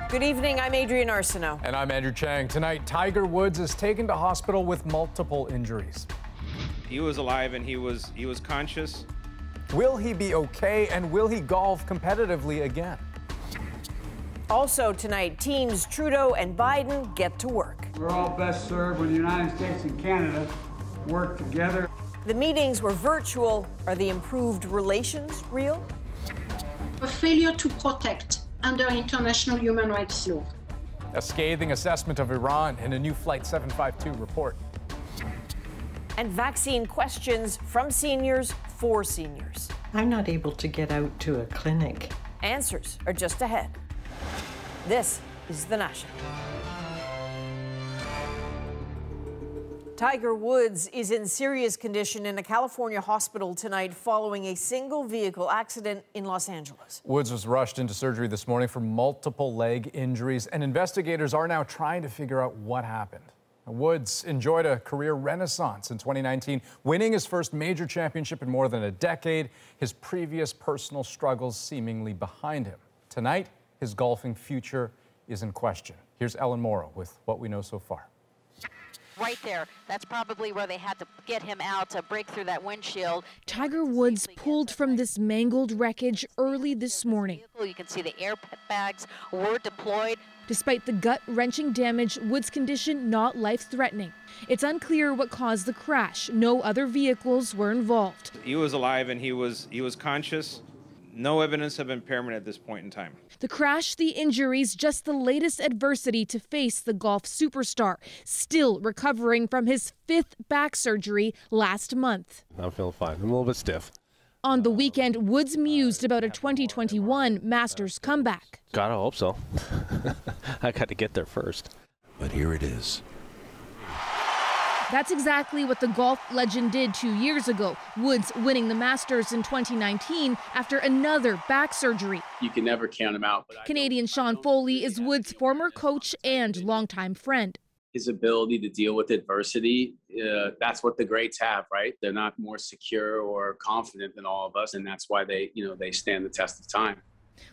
Good evening, I'm Adrienne Arsenault. And I'm Andrew Chang. Tonight, Tiger Woods is taken to hospital with multiple injuries. He was alive and he was conscious. Will he be okay, and will he golf competitively again? Also tonight, teams Trudeau and Biden get to work. We're all best served when the United States and Canada work together. The meetings were virtual. Are the improved relations real? A failure to protect under international human rights law. A scathing assessment of Iran in a new Flight 752 report. And vaccine questions from seniors for seniors. I'm not able to get out to a clinic. Answers are just ahead. This is The National. Tiger Woods is in serious condition in a California hospital tonight following a single vehicle accident in Los Angeles. Woods was rushed into surgery this morning for multiple leg injuries, and investigators are now trying to figure out what happened. Woods enjoyed a career renaissance in 2019, winning his first major championship in more than a decade, his previous personal struggles seemingly behind him. Tonight, his golfing future is in question. Here's Ellen Morrow with what we know so far. Right there. That's probably where they had to get him out to break through that windshield. Tiger Woods pulled from this mangled wreckage early this morning. You can see the airbags were deployed. Despite the gut-wrenching damage, Woods' condition not life-threatening. It's unclear what caused the crash. No other vehicles were involved. He was alive and he was conscious. No evidence of impairment at this point in time. The crash, the injuries, just the latest adversity to face the golf superstar, still recovering from his 5th back surgery last month. I'm feeling fine. I'm a little bit stiff. On the weekend, Woods mused about a 2021 Masters comeback. Gotta hope so. I got to get there first. But here it is. That's exactly what the golf legend did 2 years ago. Woods winning the Masters in 2019 after another back surgery. You can never count him out. Canadian Sean Foley is Woods' former coach and longtime friend. His ability to deal with adversity, that's what the greats have, right? They're not more secure or confident than all of us, and that's why they stand the test of time.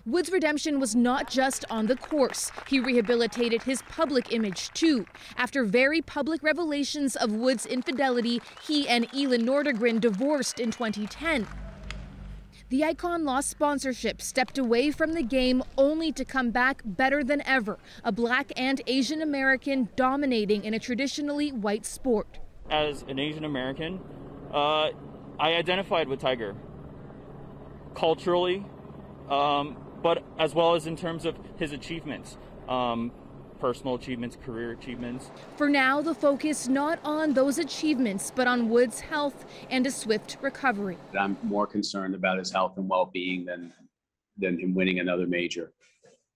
Woods' redemption was not just on the course. He rehabilitated his public image, too. After very public revelations of Woods' infidelity, he and Elin Nordegren divorced in 2010. The icon lost sponsorship, stepped away from the game, only to come back better than ever. A Black and Asian American dominating in a traditionally white sport. As an Asian American, I identified with Tiger culturally, but as well as in terms of his achievements, personal achievements, career achievements. For now, the focus not on those achievements, but on Woods' health and a swift recovery. I'm more concerned about his health and well-being than him winning another major.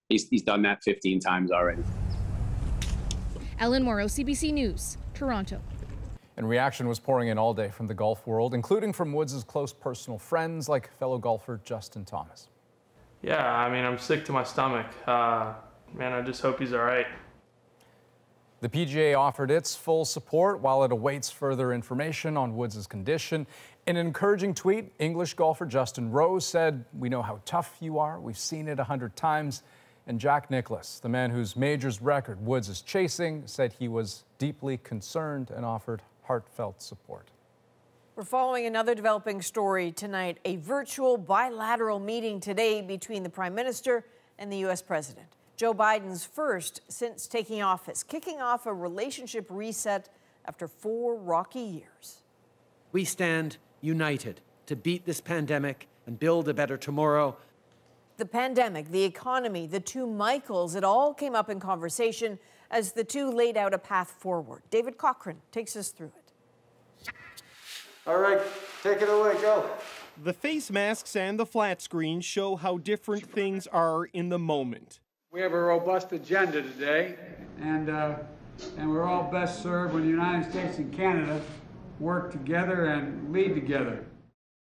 He's done that 15 times already. Ellen Morrow, CBC News, Toronto. And reaction was pouring in all day from the golf world, including from Woods' close personal friends like fellow golfer Justin Thomas. Yeah, I mean, I'm sick to my stomach. Man, I just hope he's all right. The PGA offered its full support while it awaits further information on Woods' condition. In an encouraging tweet, English golfer Justin Rose said, "We know how tough you are. We've seen it 100 times." And Jack Nicklaus, the man whose majors record Woods is chasing, said he was deeply concerned and offered heartfelt support. We're following another developing story tonight, a virtual bilateral meeting today between the Prime Minister and the U.S. President. Joe Biden's first since taking office, kicking off a relationship reset after 4 rocky years. We stand united to beat this pandemic and build a better tomorrow. The pandemic, the economy, the two Michaels, it all came up in conversation as the two laid out a path forward. David Cochran takes us through it. All right, take it away, Joe. The face masks and the flat screens show how different things are in the moment. We have a robust agenda today, and we're all best served when the United States and Canada work together and lead together.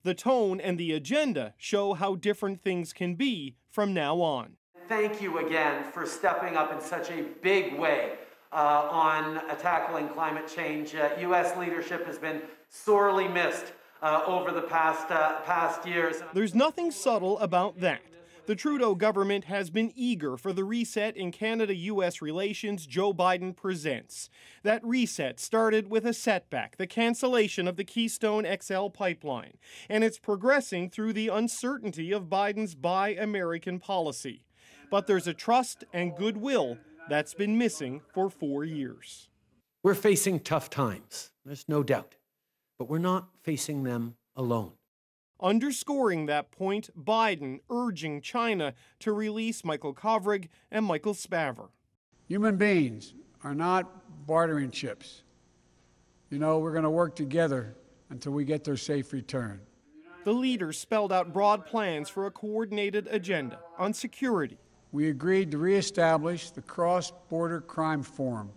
The tone and the agenda show how different things can be from now on. Thank you again for stepping up in such a big way on tackling climate change. U.S. leadership has been sorely missed over the past years. There's nothing subtle about that. The Trudeau government has been eager for the reset in Canada-U.S. relations Joe Biden presents. That reset started with a setback, the cancellation of the Keystone XL pipeline, and it's progressing through the uncertainty of Biden's Buy American policy. But there's a trust and goodwill that's been missing for 4 years. We're facing tough times, there's no doubt, but we're not facing them alone. Underscoring that point, Biden urging China to release Michael Kovrig and Michael Spavor. Human beings are not bartering chips. You know, we're going to work together until we get their safe return. The leaders spelled out broad plans for a coordinated agenda on security. We agreed to reestablish the Cross-Border Crime Forum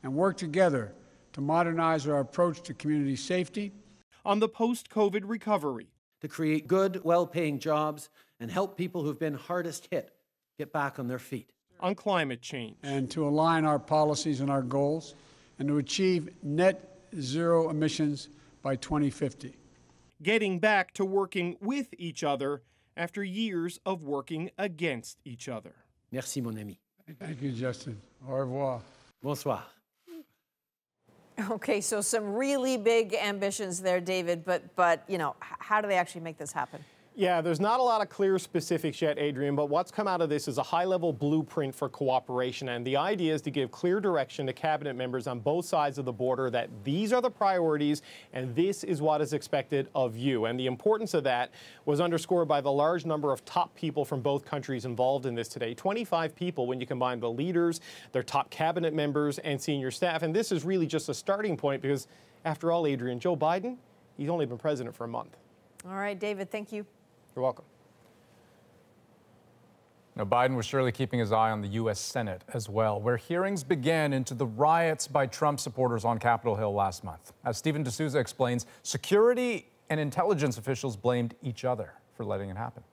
and work together to modernize our approach to community safety. On the post-COVID recovery, to create good, well-paying jobs and help people who've been hardest hit get back on their feet. On climate change. And to align our policies and our goals and to achieve net zero emissions by 2050. Getting back to working with each other after years of working against each other. Merci, mon ami. Thank you, Justin. Au revoir. Bonsoir. Okay, so some really big ambitions there, David, but you know, how do they actually make this happen? Yeah, there's not a lot of clear specifics yet, Adrian, but what's come out of this is a high-level blueprint for cooperation, and the idea is to give clear direction to cabinet members on both sides of the border that these are the priorities and this is what is expected of you. And the importance of that was underscored by the large number of top people from both countries involved in this today. 25 people when you combine the leaders, their top cabinet members, and senior staff. And this is really just a starting point because, after all, Adrian, Joe Biden, he's only been president for a month. All right, David, thank you. You're welcome. Now, Biden was surely keeping his eye on the U.S. Senate as well, where hearings began into the riots by Trump supporters on Capitol Hill last month. As Stephen D'Souza explains, security and intelligence officials blamed each other for letting it happen.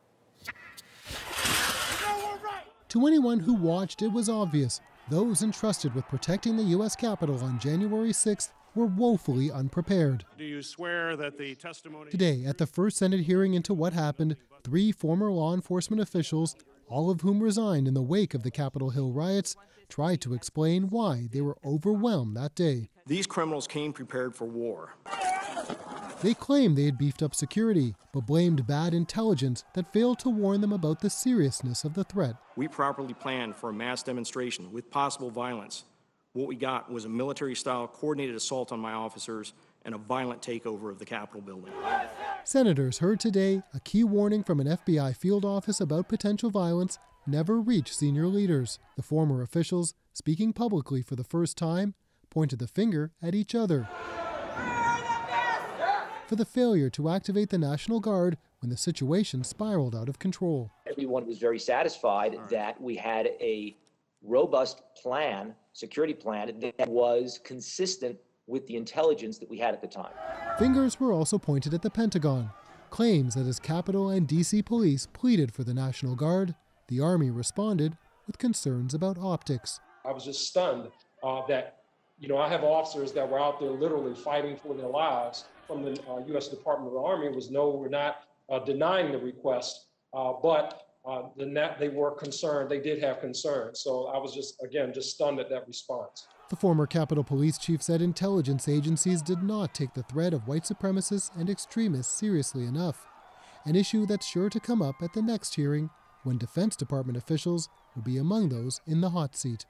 To anyone who watched, it was obvious. Those entrusted with protecting the U.S. Capitol on January 6th were woefully unprepared. Do you swear that the testimony... Today, at the first Senate hearing into what happened, 3 former law enforcement officials, all of whom resigned in the wake of the Capitol Hill riots, tried to explain why they were overwhelmed that day. These criminals came prepared for war. They claimed they had beefed up security, but blamed bad intelligence that failed to warn them about the seriousness of the threat. We properly planned for a mass demonstration with possible violence. What we got was a military-style coordinated assault on my officers and a violent takeover of the Capitol building. Senators heard today a key warning from an FBI field office about potential violence never reached senior leaders. The former officials, speaking publicly for the first time, pointed the finger at each other for the failure to activate the National Guard when the situation spiraled out of control. Everyone was very satisfied that we had a robust plan, security plan, that was consistent with the intelligence that we had at the time. Fingers were also pointed at the Pentagon. Claims that as Capitol and D.C. police pleaded for the National Guard, the Army responded with concerns about optics. I was just stunned that, I have officers that were out there literally fighting for their lives from the U.S. Department of the Army. Was no, we're not denying the request, but they were concerned. They did have concerns. So I was just stunned at that response. The former Capitol Police chief said intelligence agencies did not take the threat of white supremacists and extremists seriously enough, an issue that's sure to come up at the next hearing when Defense Department officials will be among those in the hot seat.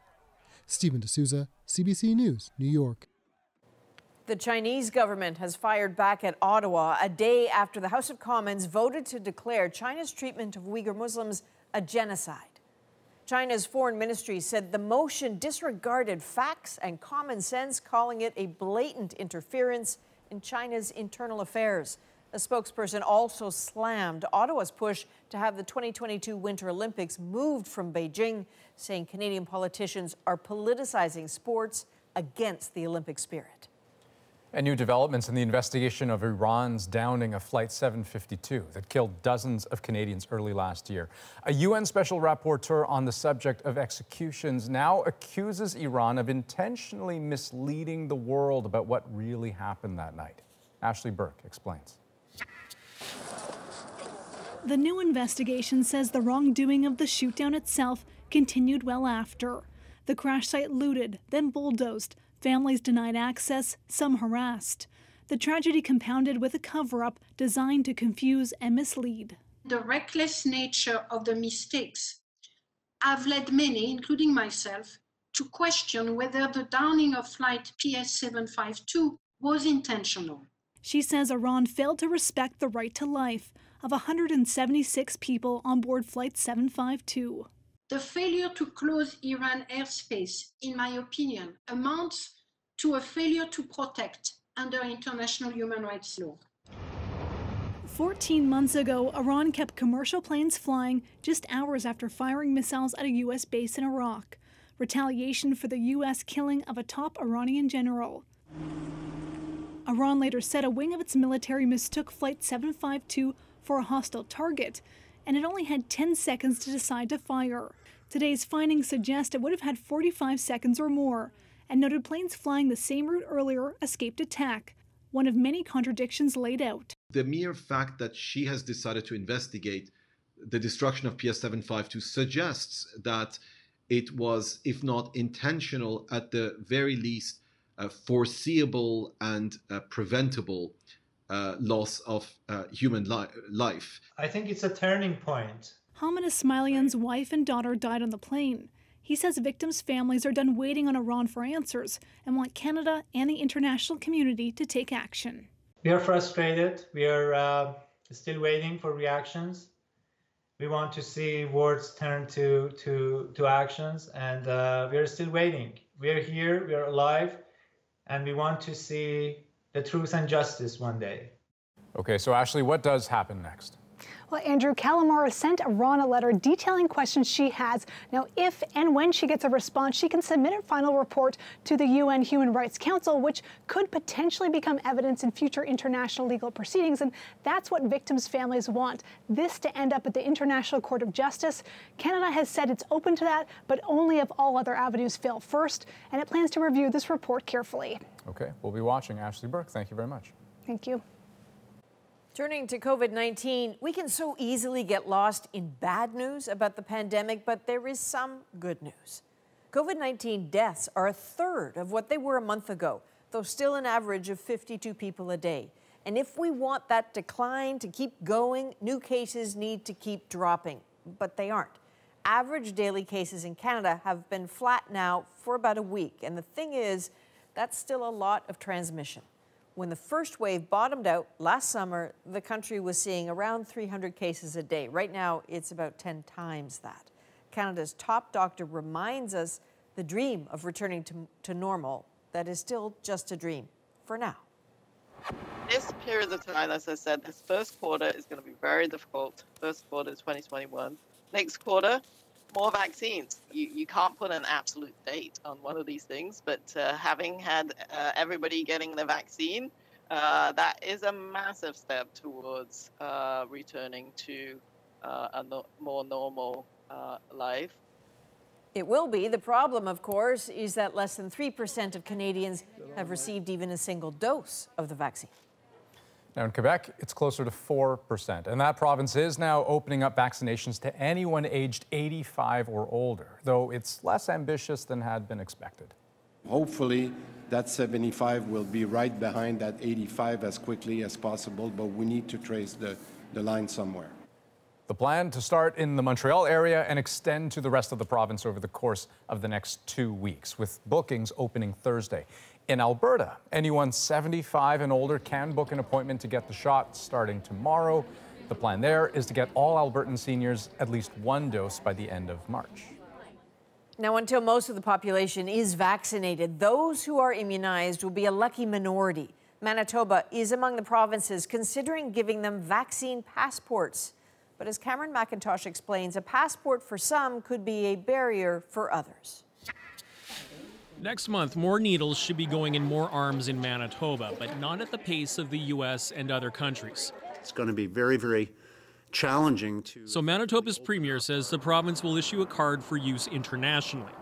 Stephen D'Souza, CBC News, New York. The Chinese government has fired back at Ottawa a day after the House of Commons voted to declare China's treatment of Uighur Muslims a genocide. China's foreign ministry said the motion disregarded facts and common sense, calling it a blatant interference in China's internal affairs. A spokesperson also slammed Ottawa's push to have the 2022 Winter Olympics moved from Beijing, saying Canadian politicians are politicizing sports against the Olympic spirit. And new developments in the investigation of Iran's downing of Flight 752 that killed dozens of Canadians early last year. A UN special rapporteur on the subject of executions now accuses Iran of intentionally misleading the world about what really happened that night. Ashley Burke explains. The new investigation says the wrongdoing of the shootdown itself continued well after. The crash site looted, then bulldozed, families denied access, some harassed. The tragedy compounded with a cover-up designed to confuse and mislead. The reckless nature of the mistakes have led many, including myself, to question whether the downing of flight PS752 was intentional. She says Iran failed to respect the right to life of 176 people on board Flight 752. The failure to close Iran airspace, in my opinion, amounts to a failure to protect under international human rights law. 14 months ago, Iran kept commercial planes flying just hours after firing missiles at a U.S. base in Iraq. Retaliation for the U.S. killing of a top Iranian general. Iran later said a wing of its military mistook Flight 752 for a hostile target, and it only had 10 seconds to decide to fire. Today's findings suggest it would have had 45 seconds or more, and noted planes flying the same route earlier escaped attack, one of many contradictions laid out. The mere fact that she has decided to investigate the destruction of PS752 suggests that it was, if not intentional, at the very least foreseeable and preventable loss of human life. I think it's a turning point. Hamid Ismailian's wife and daughter died on the plane. He says victims' families are done waiting on Iran for answers and want Canada and the international community to take action. We are frustrated. We are still waiting for reactions. We want to see words turn to actions, and we are still waiting. We are here, we are alive, and we want to see the truth and justice one day. Okay, so Ashley, what does happen next? Well, Andrew, Calamara sent Iran a letter detailing questions she has. Now, if and when she gets a response, she can submit a final report to the UN Human Rights Council, which could potentially become evidence in future international legal proceedings. And that's what victims' families want, this to end up at the International Court of Justice. Canada has said it's open to that, but only if all other avenues fail first. And it plans to review this report carefully. Okay, we'll be watching. Ashley Burke, thank you very much. Thank you. Turning to COVID-19, we can so easily get lost in bad news about the pandemic, but there is some good news. COVID-19 deaths are a third of what they were a month ago, though still an average of 52 people a day. And if we want that decline to keep going, new cases need to keep dropping, but they aren't. Average daily cases in Canada have been flat now for about a week, and the thing is, that's still a lot of transmission. When the first wave bottomed out last summer, the country was seeing around 300 cases a day. Right now, it's about 10 times that. Canada's top doctor reminds us the dream of returning to normal, that is still just a dream for now. This period of time, as I said, this first quarter is going to be very difficult. First quarter 2021. Next quarter, more vaccines. You can't put an absolute date on one of these things, but having had everybody getting the vaccine, that is a massive step towards returning to a more normal life. It will be. The problem, of course, is that less than 3% of Canadians have received even a single dose of the vaccine. Now in Quebec, it's closer to 4%, and that province is now opening up vaccinations to anyone aged 85 or older, though it's less ambitious than had been expected. Hopefully, that 75 will be right behind that 85 as quickly as possible, but we need to trace the line somewhere. The plan to start in the Montreal area and extend to the rest of the province over the course of the next 2 weeks, with bookings opening Thursday. In Alberta, anyone 75 and older can book an appointment to get the shot starting tomorrow. The plan there is to get all Albertan seniors at least one dose by the end of March. Now, until most of the population is vaccinated, those who are immunized will be a lucky minority. Manitoba is among the provinces considering giving them vaccine passports. But as Cameron McIntosh explains, a passport for some could be a barrier for others. Next month, more needles should be going in more arms in Manitoba, but not at the pace of the U.S. and other countries. It's going to be very, very challenging to... So Manitoba's premier says the province will issue a card for use internationally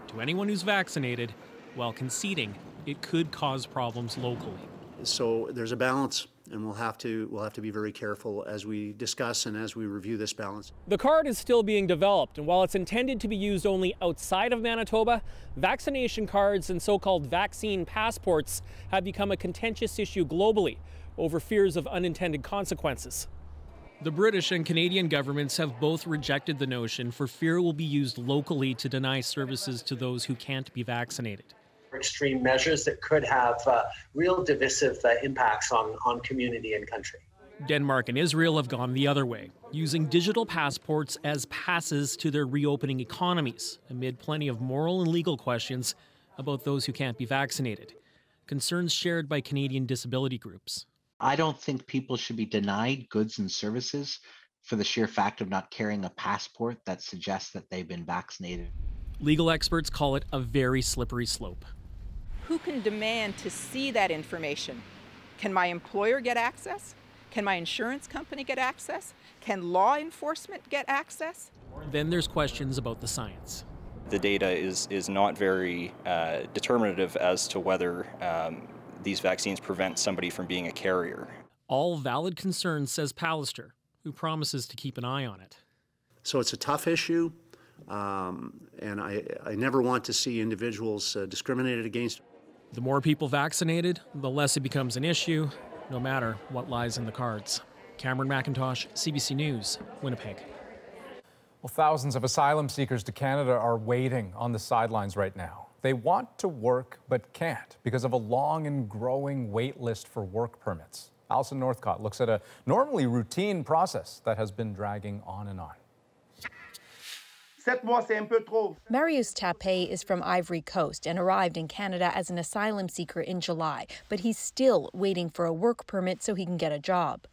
to anyone who's vaccinated, while conceding it could cause problems locally. So there's a balance and we'll have to be very careful as we discuss and as we review this balance. The card is still being developed, and while it's intended to be used only outside of Manitoba, vaccination cards and so-called vaccine passports have become a contentious issue globally over fears of unintended consequences. The British and Canadian governments have both rejected the notion for fear it will be used locally to deny services to those who can't be vaccinated. Extreme measures that could have real divisive impacts on community and country. Denmark and Israel have gone the other way, using digital passports as passes to their reopening economies, amid plenty of moral and legal questions about those who can't be vaccinated. Concerns shared by Canadian disability groups. I don't think people should be denied goods and services for the sheer fact of not carrying a passport that suggests that they've been vaccinated. Legal experts call it a very slippery slope. Who can demand to see that information? Can my employer get access? Can my insurance company get access? Can law enforcement get access? Then there's questions about the science. The data is not very determinative as to whether these vaccines prevent somebody from being a carrier. All valid concerns, says Pallister, who promises to keep an eye on it. So it's a tough issue, and I never want to see individuals discriminated against. The more people vaccinated, the less it becomes an issue, no matter what lies in the cards. Cameron McIntosh, CBC News, Winnipeg. Well, thousands of asylum seekers to Canada are waiting on the sidelines right now. They want to work but can't because of a long and growing wait list for work permits. Alison Northcott looks at a normally routine process that has been dragging on and on. Marius Tapé is from Ivory Coast and arrived in Canada as an asylum seeker in July, but he's still waiting for a work permit so he can get a job.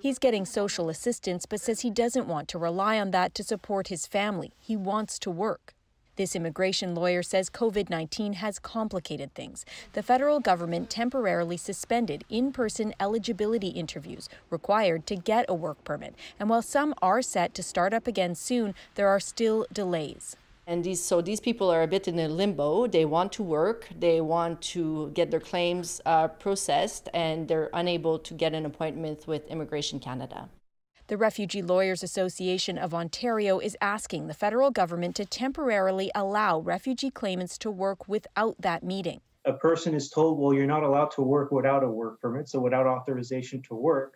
He's getting social assistance, but says he doesn't want to rely on that to support his family. He wants to work. This immigration lawyer says COVID-19 has complicated things. The federal government temporarily suspended in-person eligibility interviews required to get a work permit. And while some are set to start up again soon, there are still delays. And these people are a bit in a limbo. They want to work, they want to get their claims processed, and they're unable to get an appointment with Immigration Canada. The Refugee Lawyers Association of Ontario is asking the federal government to temporarily allow refugee claimants to work without that meeting. A person is told, well, you're not allowed to work without a work permit, so without authorization to work.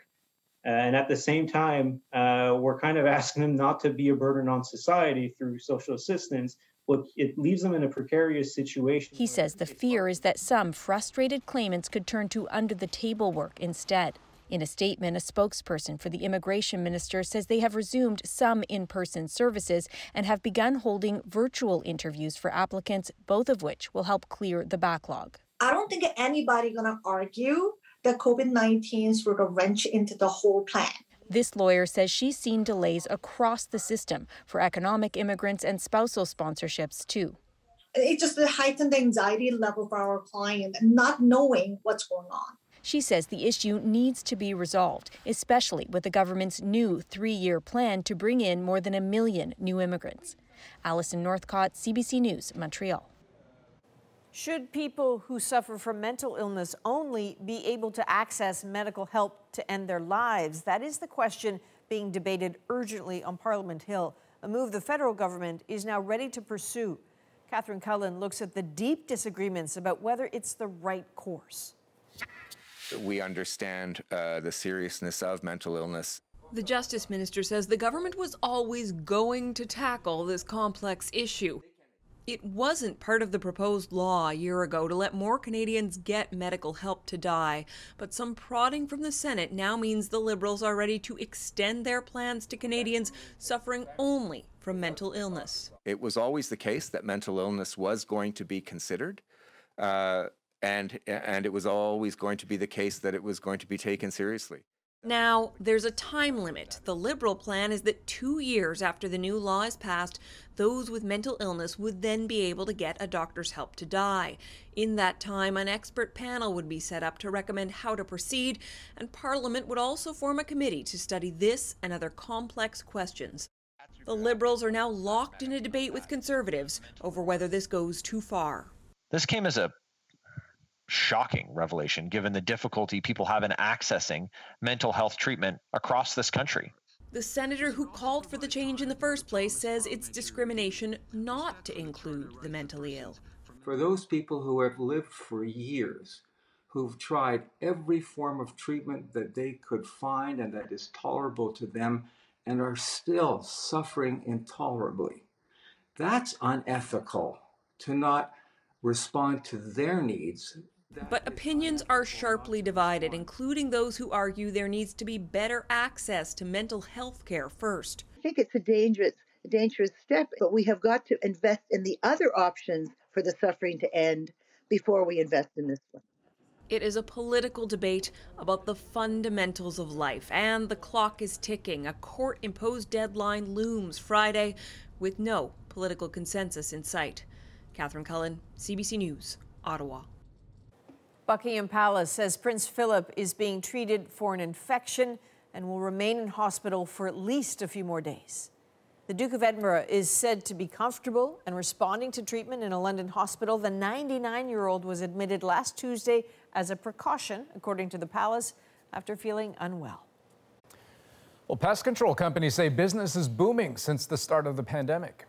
And at the same time, we're kind of asking them not to be a burden on society through social assistance, but it leaves them in a precarious situation. He says the fear is that some frustrated claimants could turn to under-the-table work instead. In a statement, a spokesperson for the immigration minister says they have resumed some in-person services and have begun holding virtual interviews for applicants, both of which will help clear the backlog. I don't think anybody gonna argue that COVID-19 sort of wrench into the whole plan. This lawyer says she's seen delays across the system for economic immigrants and spousal sponsorships too. It's just the heightened anxiety level for our client and not knowing what's going on. She says the issue needs to be resolved, especially with the government's new 3-year plan to bring in more than 1 million new immigrants. Alison Northcott, CBC News, Montreal. Should people who suffer from mental illness only be able to access medical help to end their lives? That is the question being debated urgently on Parliament Hill, a move the federal government is now ready to pursue. Catherine Cullen looks at the deep disagreements about whether it's the right course. We understand the seriousness of mental illness. The Justice Minister says the government was always going to tackle this complex issue. It wasn't part of the proposed law a year ago to let more Canadians get medical help to die, but some prodding from the Senate now means the Liberals are ready to extend their plans to Canadians suffering only from mental illness. It was always the case that mental illness was going to be considered. And it was always going to be the case that it was going to be taken seriously. Now, there's a time limit. The Liberal plan is that 2 years after the new law is passed, those with mental illness would then be able to get a doctor's help to die. In that time, an expert panel would be set up to recommend how to proceed, and Parliament would also form a committee to study this and other complex questions. The Liberals are now locked in a debate with Conservatives over whether this goes too far. This came as a shocking revelation given the difficulty people have in accessing mental health treatment across this country. The senator who called for the change in the first place says it's discrimination not to include the mentally ill. For those people who have lived for years, who've tried every form of treatment that they could find and that is tolerable to them and are still suffering intolerably, that's unethical to not respond to their needs. But opinions are sharply divided, including those who argue there needs to be better access to mental health care first. I think it's a dangerous step, but we have got to invest in the other options for the suffering to end before we invest in this one. It is a political debate about the fundamentals of life, and the clock is ticking. A court-imposed deadline looms Friday with no political consensus in sight. Catherine Cullen, CBC News, Ottawa. Buckingham Palace says Prince Philip is being treated for an infection and will remain in hospital for at least a few more days. The Duke of Edinburgh is said to be comfortable and responding to treatment in a London hospital. The 99-year-old was admitted last Tuesday as a precaution, according to the palace, after feeling unwell. Well, pest control companies say business is booming since the start of the pandemic.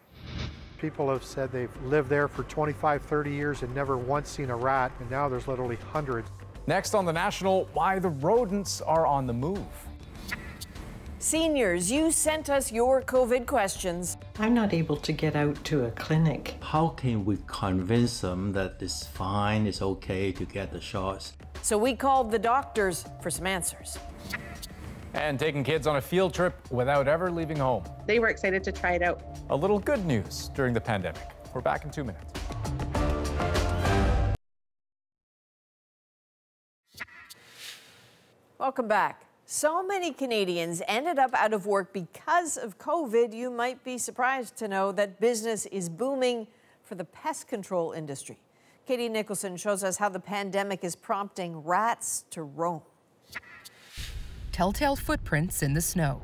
People have said they've lived there for 25, 30 years and never once seen a rat, and now there's literally hundreds. Next on The National, why the rodents are on the move. Seniors, you sent us your COVID questions. I'm not able to get out to a clinic. How can we convince them that it's fine, it's okay to get the shots? So we called the doctors for some answers. And taking kids on a field trip without ever leaving home. They were excited to try it out. A little good news during the pandemic. We're back in 2 minutes. Welcome back. So many Canadians ended up out of work because of COVID. You might be surprised to know that business is booming for the pest control industry. Katie Nicholson shows us how the pandemic is prompting rats to roam. Telltale footprints in the snow.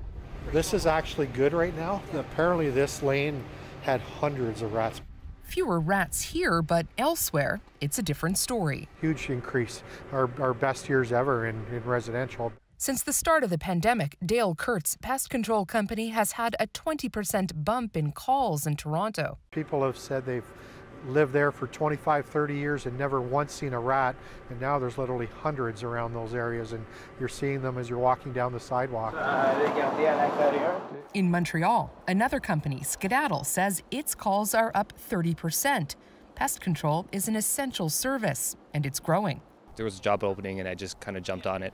This is actually good right now. Apparently this lane had hundreds of rats. Fewer rats here, but elsewhere, it's a different story. Huge increase, our best years ever in residential. Since the start of the pandemic, Dale Kurt's pest control company has had a 20% bump in calls in Toronto. People have said they've lived there for 25, 30 years and never once seen a rat, and now there's literally hundreds around those areas, and you're seeing them as you're walking down the sidewalk. In Montreal, another company, Skedaddle, says its calls are up 30%. Pest control is an essential service, and it's growing. There was a job opening, and I just kind of jumped on it.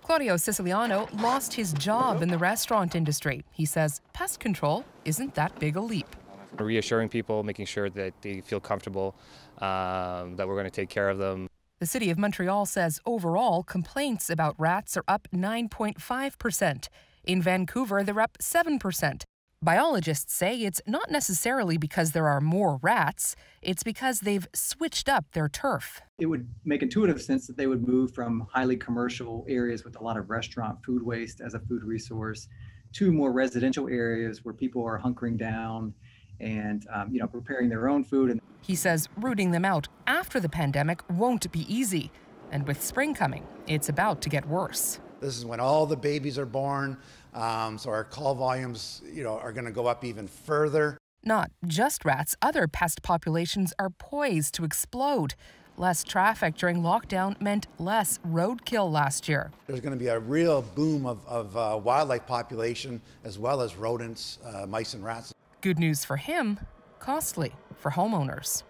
Claudio Siciliano lost his job in the restaurant industry. He says pest control isn't that big a leap. Reassuring people, making sure that they feel comfortable, that we're going to take care of them. The City of Montreal says overall complaints about rats are up 9.5%. In Vancouver, they're up 7%. Biologists say it's not necessarily because there are more rats, it's because they've switched up their turf. It would make intuitive sense that they would move from highly commercial areas with a lot of restaurant food waste as a food resource to more residential areas where people are hunkering down and preparing their own food. He says rooting them out after the pandemic won't be easy. And with spring coming, it's about to get worse. This is when all the babies are born, so our call volumes, are going to go up even further. Not just rats, other pest populations are poised to explode. Less traffic during lockdown meant less roadkill last year. There's going to be a real boom of wildlife population as well as rodents, mice and rats. Good news for him, costly for homeowners.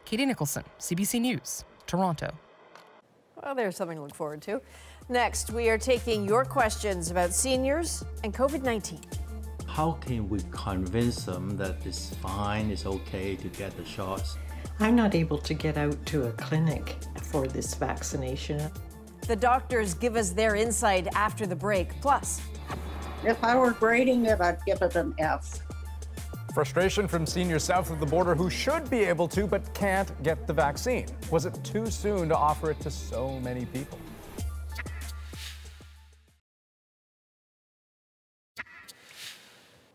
Katie Nicholson, CBC News, Toronto. Well, there's something to look forward to. Next, we are taking your questions about seniors and COVID-19. How can we convince them that it's fine, it's okay to get the shots? I'm not able to get out to a clinic for this vaccination. The doctors give us their insight after the break. Plus, if I were grading it, I'd give it an F. Frustration from seniors south of the border who should be able to but can't get the vaccine. Was it too soon to offer it to so many people?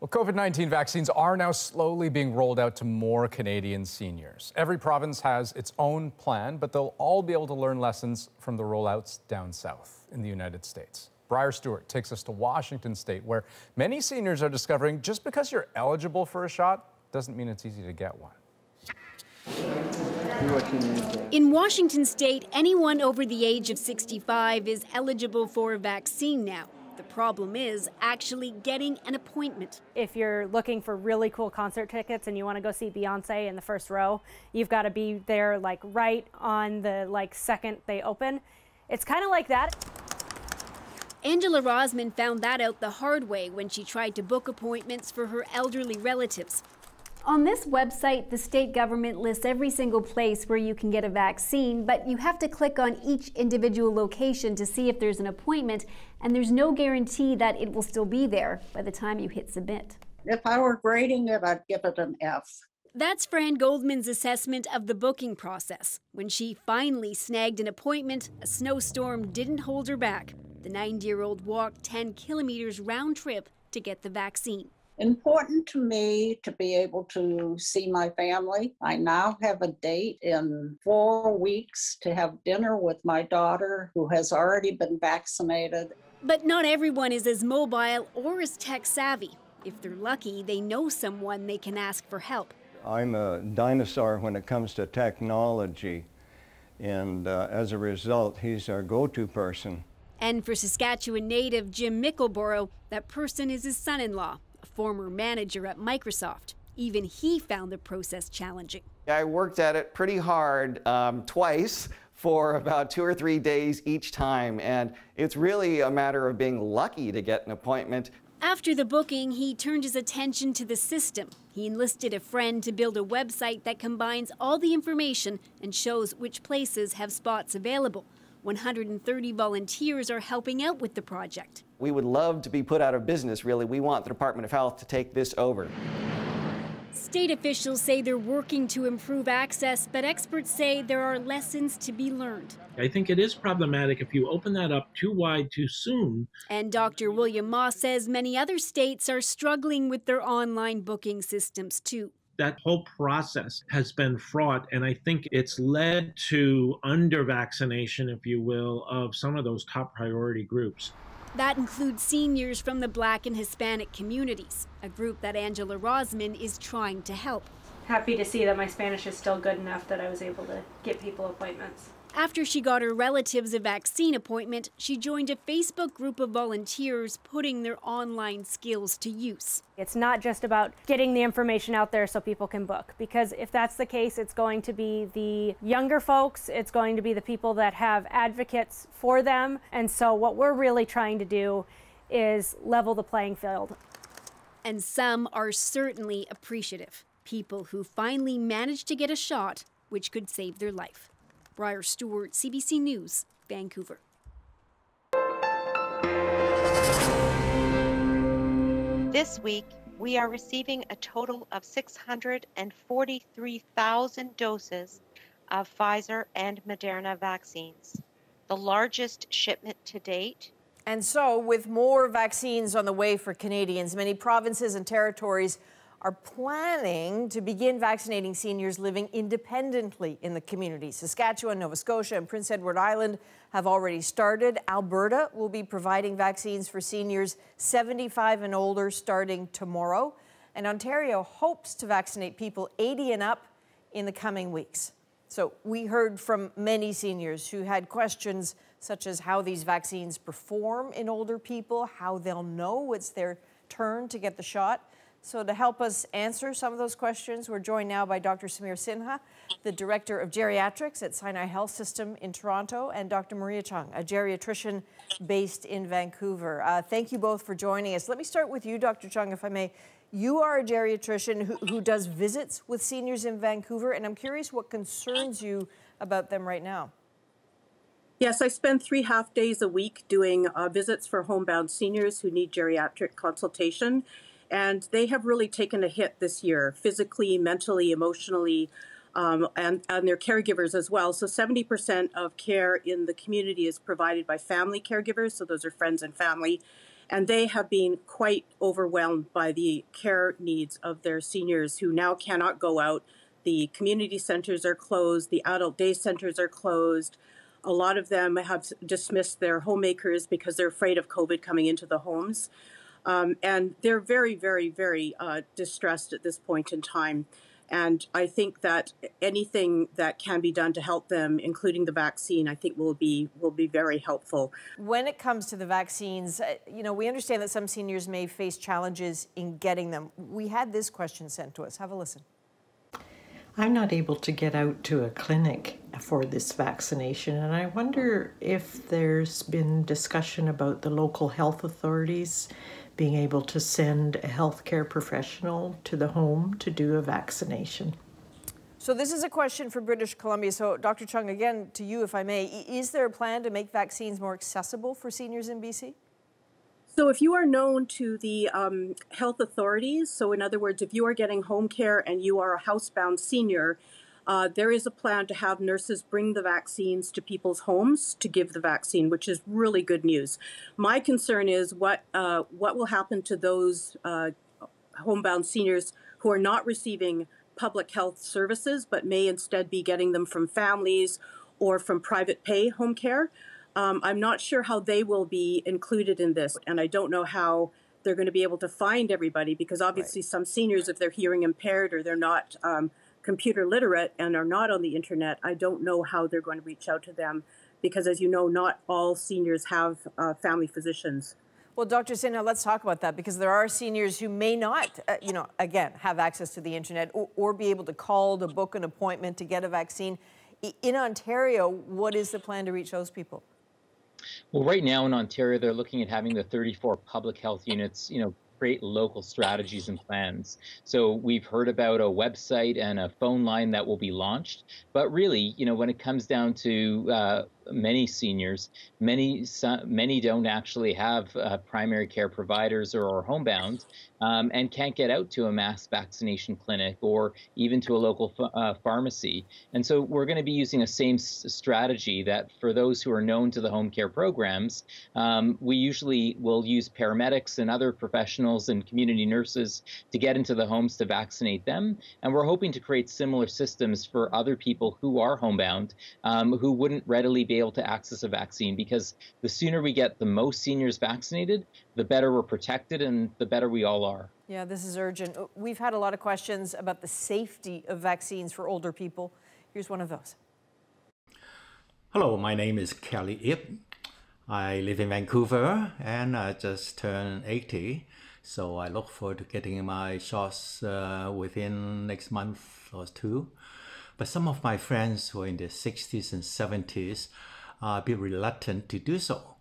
Well, COVID-19 vaccines are now slowly being rolled out to more Canadian seniors. Every province has its own plan, but they'll all be able to learn lessons from the rollouts down south in the United States. Briar Stewart takes us to Washington State, where many seniors are discovering just because you're eligible for a shot doesn't mean it's easy to get one. In Washington State, anyone over the age of 65 is eligible for a vaccine now. The problem is actually getting an appointment. If you're looking for really cool concert tickets and you want to go see Beyonce in the first row, you've got to be there like right on the second they open. It's kind of like that. Angela Rosman found that out the hard way when she tried to book appointments for her elderly relatives. On this website, the state government lists every single place where you can get a vaccine, but you have to click on each individual location to see if there's an appointment, and there's no guarantee that it will still be there by the time you hit submit. If I were grading it, I'd give it an F. That's Fran Goldman's assessment of the booking process. When she finally snagged an appointment, a snowstorm didn't hold her back. The 90-year-old walked 10 kilometers round trip to get the vaccine. Important to me to be able to see my family. I now have a date in 4 weeks to have dinner with my daughter who has already been vaccinated. But not everyone is as mobile or as tech savvy. If they're lucky, they know someone they can ask for help. I'm a dinosaur when it comes to technology, and as a result, he's our go-to person. And for Saskatchewan native Jim Mickleborough, that person is his son-in-law, a former manager at Microsoft. Even he found the process challenging. I worked at it pretty hard twice for about 2 or 3 days each time, and it's really a matter of being lucky to get an appointment. After the booking, he turned his attention to the system. He enlisted a friend to build a website that combines all the information and shows which places have spots available. 130 volunteers are helping out with the project. We would love to be put out of business, really. We want the Department of Health to take this over. State officials say they're working to improve access, but experts say there are lessons to be learned. I think it is problematic if you open that up too wide too soon. And Dr. William Moss says many other states are struggling with their online booking systems too. That whole process has been fraught, and I think it's led to under-vaccination, if you will, of some of those top priority groups. That includes seniors from the Black and Hispanic communities, a group that Angela Rosman is trying to help. Happy to see that my Spanish is still good enough that I was able to get people appointments. After she got her relatives a vaccine appointment, she joined a Facebook group of volunteers putting their online skills to use. It's not just about getting the information out there so people can book, because if that's the case, it's going to be the younger folks, it's going to be the people that have advocates for them. And so what we're really trying to do is level the playing field. And some are certainly appreciative. People who finally managed to get a shot, which could save their life. Briar Stewart, CBC News, Vancouver. This week, we are receiving a total of 643,000 doses of Pfizer and Moderna vaccines, the largest shipment to date. And so, with more vaccines on the way for Canadians, many provinces and territories are planning to begin vaccinating seniors living independently in the community. Saskatchewan, Nova Scotia, and Prince Edward Island have already started. Alberta will be providing vaccines for seniors 75 and older starting tomorrow. And Ontario hopes to vaccinate people 80 and up in the coming weeks. So we heard from many seniors who had questions such as how these vaccines perform in older people, how they'll know it's their turn to get the shot. So to help us answer some of those questions, we're joined now by Dr. Samir Sinha, the Director of Geriatrics at Sinai Health System in Toronto, and Dr. Maria Chung, a geriatrician based in Vancouver. Thank you both for joining us. Let me start with you, Dr. Chung, if I may. You are a geriatrician who does visits with seniors in Vancouver, and I'm curious what concerns you about them right now. Yes, I spend 3 half days a week doing visits for homebound seniors who need geriatric consultation. And they have really taken a hit this year, physically, mentally, emotionally, and their caregivers as well. So 70% of care in the community is provided by family caregivers. So those are friends and family. And they have been quite overwhelmed by the care needs of their seniors who now cannot go out. The community centers are closed. The adult day centers are closed. A lot of them have dismissed their homemakers because they're afraid of COVID coming into the homes. And they're very, very, very distressed at this point in time. And I think that anything that can be done to help them, including the vaccine, I think will be very helpful. When it comes to the vaccines, we understand that some seniors may face challenges in getting them. We had this question sent to us. Have a listen. I'm not able to get out to a clinic for this vaccination, and I wonder if there's been discussion about the local health authorities being able to send a healthcare professional to the home to do a vaccination. So this is a question for British Columbia. So Dr. Chung, again, to you, if I may, is there a plan to make vaccines more accessible for seniors in BC? So if you are known to the health authorities, so in other words, if you are getting home care and you are a housebound senior, there is a plan to have nurses bring the vaccines to people's homes to give the vaccine, which is really good news. My concern is what will happen to those homebound seniors who are not receiving public health services, but may instead be getting them from families or from private pay home care. I'm not sure how they will be included in this, and I don't know how they're going to be able to find everybody, because obviously some seniors, if they're hearing impaired or they're not computer literate and are not on the internet, I don't know how they're going to reach out to them, because as you know, not all seniors have family physicians. Well, Dr. Sinha, let's talk about that, because there are seniors who may not, again, have access to the internet or be able to call to book an appointment to get a vaccine. In Ontario, what is the plan to reach those people? Well, right now in Ontario, they're looking at having the 34 public health units, create local strategies and plans. So we've heard about a website and a phone line that will be launched. But really, when it comes down to many seniors, many don't actually have primary care providers or are homebound and can't get out to a mass vaccination clinic or even to a local pharmacy. And so we're going to be using a same strategy that for those who are known to the home care programs, we usually will use paramedics and other professionals and community nurses to get into the homes to vaccinate them. And we're hoping to create similar systems for other people who are homebound, who wouldn't readily be able to access a vaccine, because the sooner we get the most seniors vaccinated, the better we're protected and the better we all are. Yeah, this is urgent. We've had a lot of questions about the safety of vaccines for older people. Here's one of those. Hello, my name is Kelly Ip. I live in Vancouver and I just turned 80. So I look forward to getting my shots within next month or two. But some of my friends who are in their 60s and 70s are a bit reluctant to do so.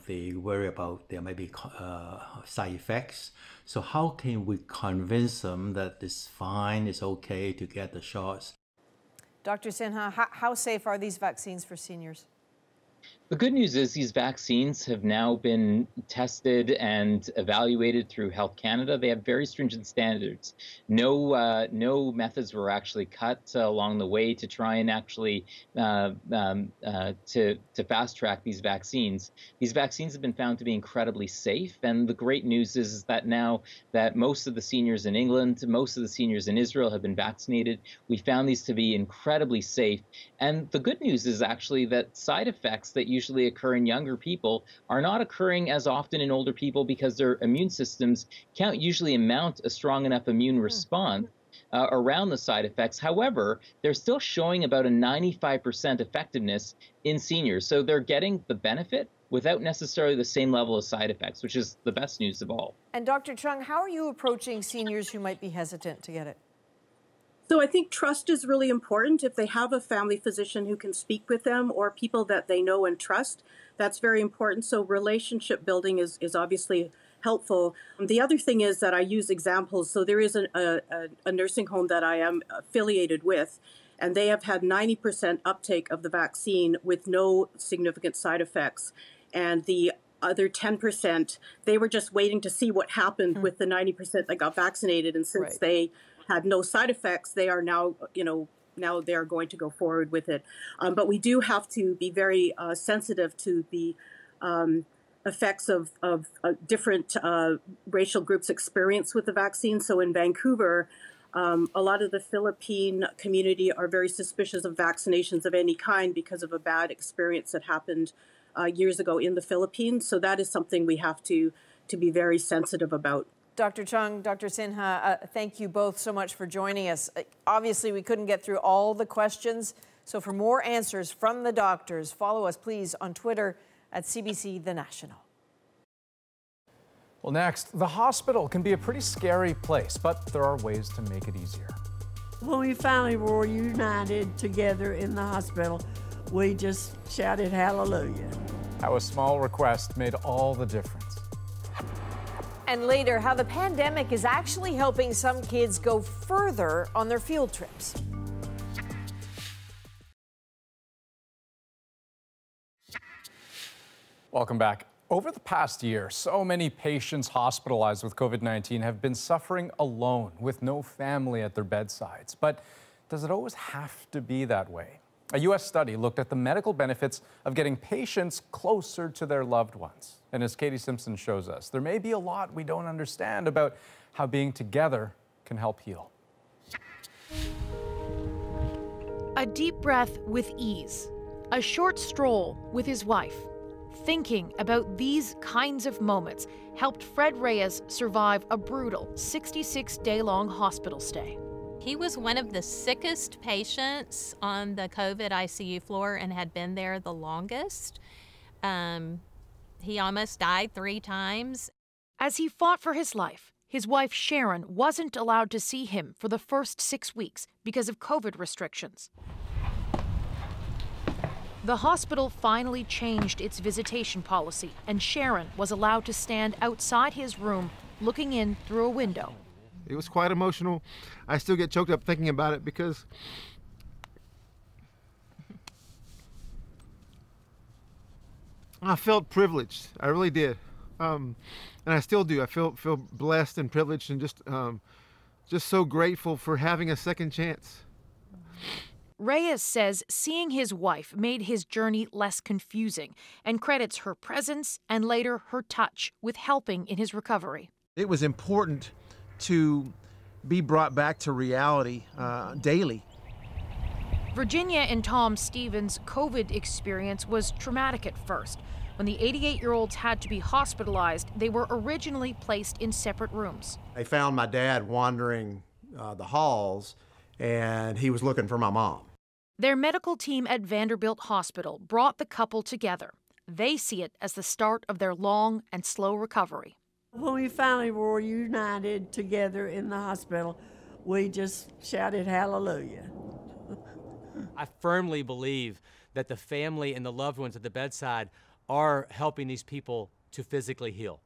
They worry about there may be side effects. So how can we convince them that it's fine, it's okay to get the shots? Dr. Sinha, how safe are these vaccines for seniors? The good news is these vaccines have now been tested and evaluated through Health Canada. They have very stringent standards. No methods were actually cut along the way to try and actually to fast track these vaccines. These vaccines have been found to be incredibly safe, and the great news is that now that most of the seniors in England, most of the seniors in Israel have been vaccinated, we found these to be incredibly safe. And the good news is actually that side effects that usually occur in younger people are not occurring as often in older people, because their immune systems can't usually mount a strong enough immune response around the side effects. However, they're still showing about a 95% effectiveness in seniors. So they're getting the benefit without necessarily the same level of side effects, which is the best news of all. And Dr. Chung, how are you approaching seniors who might be hesitant to get it? So I think trust is really important. If they have a family physician who can speak with them or people that they know and trust, that's very important. So relationship building is obviously helpful. The other thing is that I use examples. So there is a nursing home that I am affiliated with, and they have had 90% uptake of the vaccine with no significant side effects. And the other 10%, they were just waiting to see what happened with the 90% that got vaccinated. And since they had no side effects, they are now, now they're going to go forward with it. But we do have to be very sensitive to the effects of different racial groups' experience with the vaccine. So in Vancouver, a lot of the Philippine community are very suspicious of vaccinations of any kind because of a bad experience that happened years ago in the Philippines. So that is something we have to be very sensitive about. Dr. Chung, Dr. Sinha, thank you both so much for joining us. Obviously, we couldn't get through all the questions. So for more answers from the doctors, follow us, please, on Twitter at CBC The National. Well, next, the hospital can be a pretty scary place, but there are ways to make it easier. When we finally were united together in the hospital, we just shouted hallelujah. How a small request made all the difference. And later, how the pandemic is actually helping some kids go further on their field trips. Welcome back. Over the past year, so many patients hospitalized with COVID-19 have been suffering alone with no family at their bedsides. But does it always have to be that way? A U.S. study looked at the medical benefits of getting patients closer to their loved ones. And as Katie Simpson shows us, there may be a lot we don't understand about how being together can help heal. A deep breath with ease, a short stroll with his wife. Thinking about these kinds of moments helped Fred Reyes survive a brutal 66-day-long hospital stay. He was one of the sickest patients on the COVID ICU floor and had been there the longest. He almost died 3 times. As he fought for his life, his wife Sharon wasn't allowed to see him for the first 6 weeks because of COVID restrictions. The hospital finally changed its visitation policy, and Sharon was allowed to stand outside his room looking in through a window. It was quite emotional. I still get choked up thinking about it because I felt privileged. I really did. And I still do. I feel blessed and privileged and just so grateful for having a second chance. Reyes says seeing his wife made his journey less confusing and credits her presence and later her touch with helping in his recovery. It was important to be brought back to reality daily. Virginia and Tom Stevens' COVID experience was traumatic at first. When the 88-year-olds had to be hospitalized, they were originally placed in separate rooms. I found my dad wandering the halls, and he was looking for my mom. Their medical team at Vanderbilt Hospital brought the couple together. They see it as the start of their long and slow recovery. When we finally were united together in the hospital, we just shouted hallelujah. I firmly believe that the family and the loved ones at the bedside are helping these people to physically heal.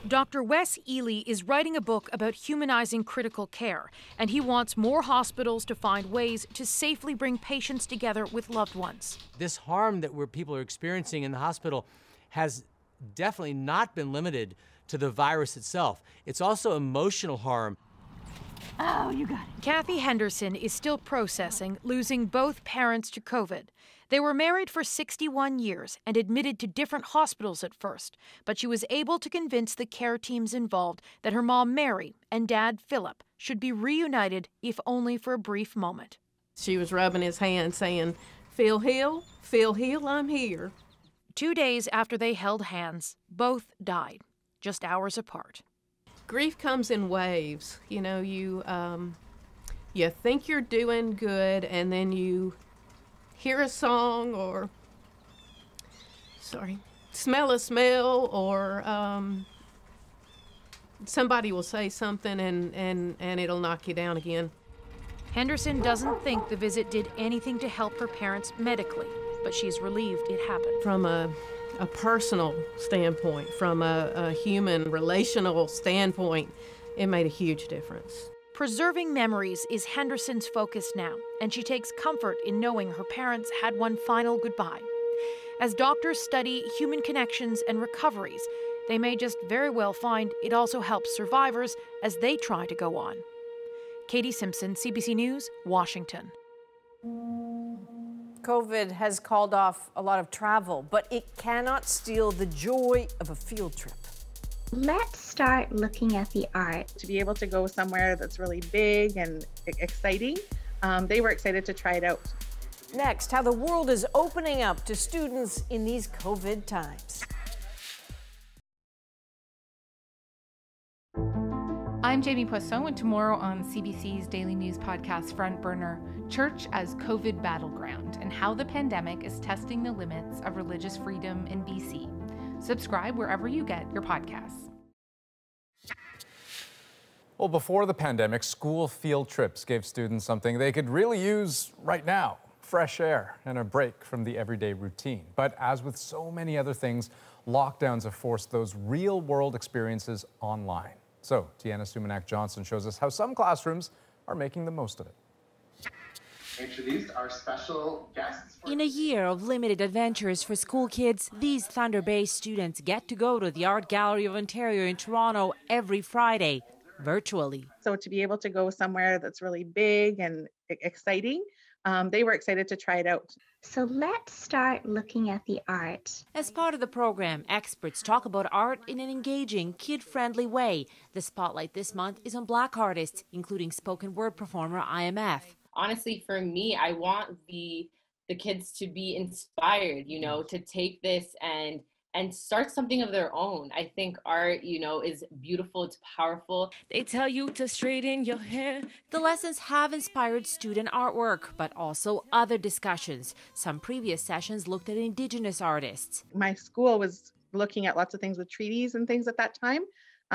Dr. Wes Ely is writing a book about humanizing critical care, and he wants more hospitals to find ways to safely bring patients together with loved ones. This harm that people are experiencing in the hospital has definitely not been limited to the virus itself. It's also emotional harm. Oh, you got it. Kathy Henderson is still processing losing both parents to COVID. They were married for 61 years and admitted to different hospitals at first, but she was able to convince the care teams involved that her mom Mary and dad Philip should be reunited, if only for a brief moment. She was rubbing his hand saying, "Phil Hill, I'm here." 2 days after they held hands, both died, just hours apart. Grief comes in waves. You know, you think you're doing good, and then you hear a song or smell a smell, or somebody will say something and it'll knock you down again. Henderson doesn't think the visit did anything to help her parents medically, but she's relieved it happened. From a personal standpoint, from a human relational standpoint, it made a huge difference. Preserving memories is Henderson's focus now, and she takes comfort in knowing her parents had one final goodbye. As doctors study human connections and recoveries, they may just very well find it also helps survivors as they try to go on. Katie Simpson, CBC News, Washington. COVID has called off a lot of travel, but it cannot steal the joy of a field trip. Let's start looking at the art. To be able to go somewhere that's really big and exciting, they were excited to try it out. Next, how the world is opening up to students in these COVID times. I'm Jamie Poisson, and tomorrow on CBC's daily news podcast Front Burner, Church as COVID Battleground and how the pandemic is testing the limits of religious freedom in BC. Subscribe wherever you get your podcasts. Well, before the pandemic, school field trips gave students something they could really use right now: fresh air and a break from the everyday routine. But as with so many other things, lockdowns have forced those real-world experiences online. So, Tiana Sumanak-Johnson shows us how some classrooms are making the most of it. Introduce our special guests. In a year of limited adventures for school kids, these Thunder Bay students get to go to the Art Gallery of Ontario in Toronto every Friday, virtually. So to be able to go somewhere that's really big and exciting, they were excited to try it out. So let's start looking at the art. As part of the program, experts talk about art in an engaging, kid-friendly way. The spotlight this month is on Black artists, including spoken word performer IMF. Honestly, for me, I want the kids to be inspired, to take this and start something of their own. I think art, is beautiful, it's powerful. They tell you to straighten your hair. The lessons have inspired student artwork, but also other discussions. Some previous sessions looked at Indigenous artists. My school was looking at lots of things with treaties and things at that time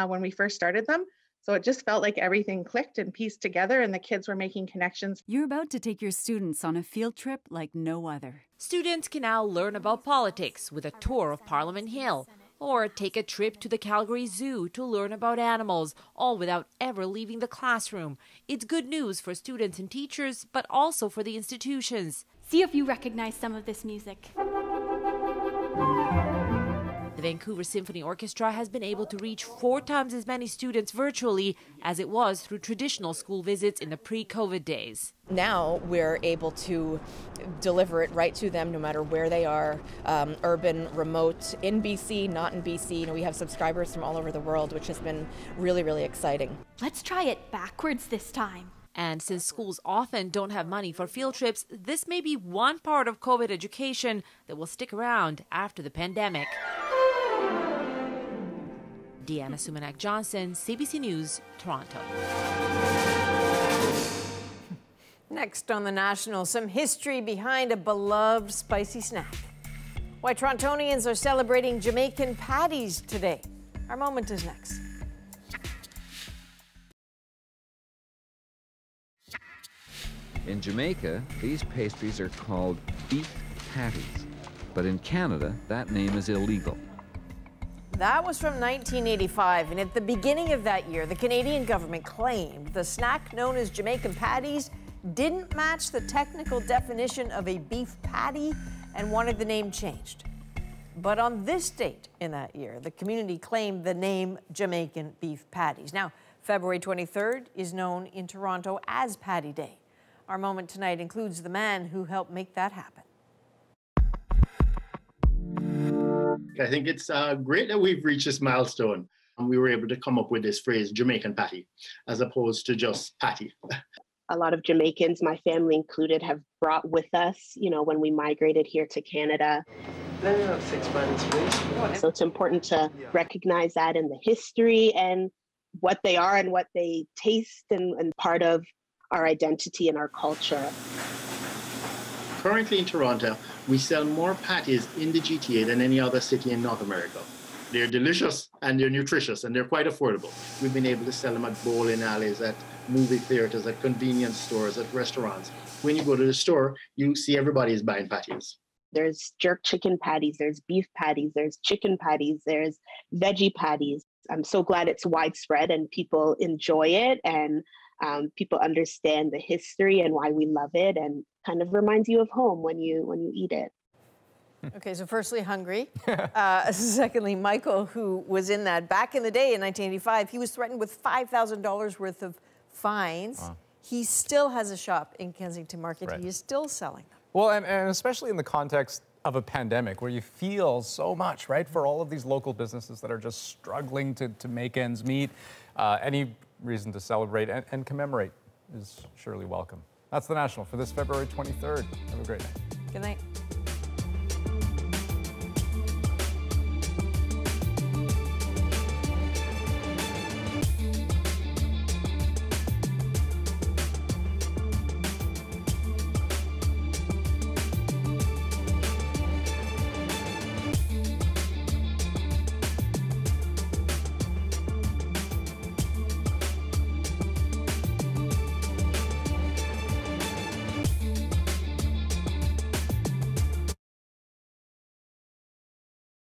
when we first started them. So it just felt like everything clicked and pieced together and the kids were making connections. You're about to take your students on a field trip like no other. Students can now learn about politics with a tour of Parliament Hill, or take a trip to the Calgary Zoo to learn about animals, all without ever leaving the classroom. It's good news for students and teachers, but also for the institutions. See if you recognize some of this music. The Vancouver Symphony Orchestra has been able to reach 4 times as many students virtually as it was through traditional school visits in the pre-COVID days. Now we're able to deliver it right to them no matter where they are, urban, remote, in BC, not in BC. We have subscribers from all over the world, which has been really, really exciting. Let's try it backwards this time. And since schools often don't have money for field trips, this may be one part of COVID education that will stick around after the pandemic. Deanna Sumanak-Johnson, CBC News, Toronto. Next on The National, some history behind a beloved spicy snack. Why Torontonians are celebrating Jamaican patties today. Our moment is next. In Jamaica, these pastries are called beef patties. But in Canada, that name is illegal. That was from 1985, and at the beginning of that year, the Canadian government claimed the snack known as Jamaican patties didn't match the technical definition of a beef patty and wanted the name changed. But on this date in that year, the community claimed the name Jamaican beef patties. Now, February 23rd is known in Toronto as Patty Day. Our moment tonight includes the man who helped make that happen. I think it's great that we've reached this milestone. We were able to come up with this phrase, Jamaican patty, as opposed to just patty. A lot of Jamaicans, my family included, have brought with us, when we migrated here to Canada. Let me have 6 minutes, please. So it's important to recognize that in the history and what they are and what they taste and part of our identity and our culture. Currently in Toronto, we sell more patties in the GTA than any other city in North America. They're delicious and they're nutritious and they're quite affordable. We've been able to sell them at bowling alleys, at movie theaters, at convenience stores, at restaurants. When you go to the store, you see everybody is buying patties. There's jerk chicken patties, there's beef patties, there's chicken patties, there's veggie patties. I'm so glad it's widespread and people enjoy it and people understand the history and why we love it, and kind of reminds you of home when you eat it. Okay, so firstly, hungry. Secondly, Michael, who was in that back in the day in 1985, he was threatened with $5,000 worth of fines. Wow. He still has a shop in Kensington Market. Right. He is still selling them. Well, and especially in the context of a pandemic where you feel so much, right, for all of these local businesses that are just struggling to make ends meet. Any reason to celebrate and commemorate is surely welcome. That's The National for this February 23rd. Have a great night. Good night.